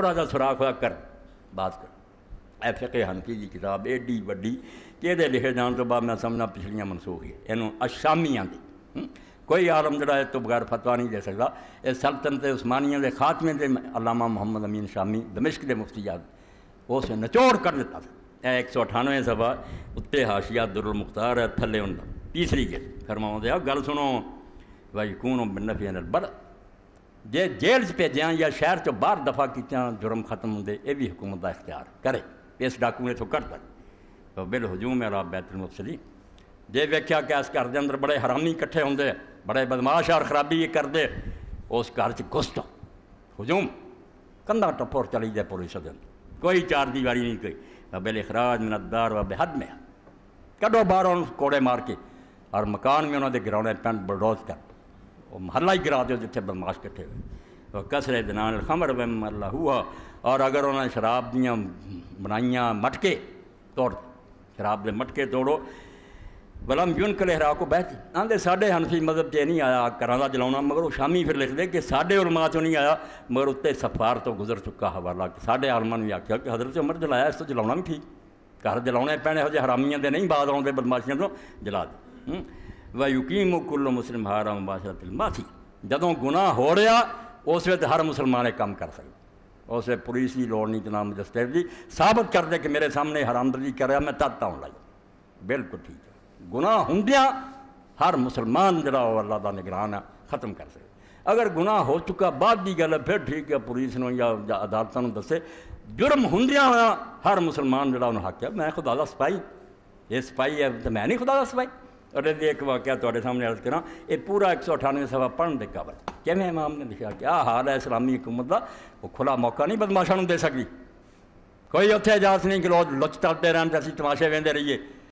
تھوڑا جا سوراخ ہوا کر بات کر. اے فقہ حنفی کی کتاب ایڈی وڈی کہ یہ لکھے جان تو بعد میں سمجھنا پچھلیاں منسوخ ہے. یہ الشامیاں دی کوئی عالم جڑا ہے تو بغیر فتویٰ نہیں دے سکتا. یہ سلطنت عثمانیہ دے خاتمے دے علامہ محمد امین شامی دمشق دے مفتی یاد اس نے نچوڑ کر دیتا تھا. 198 صفحہ اتنے حاشیہ در المختار ہے, تھلے ان تیسری جلد فرماؤں دیا گل سنو. وَيَكُونُ بِالنَّفْيِ عَنِ الْبَلَدِ جے جیل بھیجاں یا شہر چو باہر دفع کیتیاں جرم ختم ہوندے یہ بھی حکومت کا اختیار کرے. اس ڈاکو نے تو کرتا تو بالہجوم علی بیت المفسدین. جے ویکھیا کہ اس گھر دے اندر بڑے حرامی کٹھے ہوندے بڑے بدماش اور خرابی یہ کردے اس گھر چ گھس جاؤ ہجوم کندھا ٹپور چلی جائے پولیس دے اندر کوئی چار دیواری نہیں کوئی. بالاخراج من الدار و بہدمها کڈو باہر ان کوڑے مار کے اور مکان میں انہوں نے گراؤنے پینٹ بلڈوز کر وہ محلہ ہی گرا دو جتنے بدماش کٹھے ہوئے. وہ کسرے دنان الخمر وم اللہ ہوا اور اگر انہوں نے شراب دیاں بنائیاں مٹکے توڑ شراب دے مٹکے توڑو. ولم ينقل احراق بیت آندے ساڈے حنفی مذہب چ نہیں آیا گھراں دا جلاؤنا مگر وہ شامی پھر لکھ دے کہ ساڈے علماء چوں نہیں آیا مگر اتنے سفار تو گزر چکا حوالہ کہ ساڈے عالماں نے آکھیا کہ حضرت عمر جلایا اس تو جلاؤنا بھی ٹھیک گھر جلاؤنے پینے ہو جے حرامیاں دے نہیں بعد آؤندے بدماشیاں تو جلا دے. وَيُقِيمُ كُلُّ مُسْلِمٍ حَارَ مُبَاشَرَةِ الْمَعْصِيَةِ جدوں گناہ ہو رہا اس وقت ہر مسلمان کام کر سکتا. اس وقت پولیس کی لوڑ نہیں جناب مجسٹریٹ دی ثابت کر دے کہ میرے سامنے حرام دردی کر رہا میں تد آؤں لائی بالکل ٹھیک ہے. گناہ ہوندیاں ہر مسلمان جڑا وہ اللہ دا نگران ختم کر سکے. اگر گناہ ہو چکا بعد دی گل ہے پھر ٹھیک ہے پولیس نو یا عدالتوں دسے. جرم ہوندیاں ہر مسلمان جڑا انہوں حق ہے میں خدا دا سپاہی یہ سپاہی ہے تو میں نہیں خدا دا سپاہی. اور یہ ایک واقعہ تواڈے سامنے عرض کراں یہ پورا 198 صفحہ پڑھن دے قابل کیویں امام نے لکھا کہ حال ہے اسلامی حکومت دا وہ کھلا موقع نہیں بدماشاں نوں دے سکتی. کوئی اتنے اجازت نہیں کہ لوگ لچ چلتے رہن تے اسی تماشے ویندے رہیے.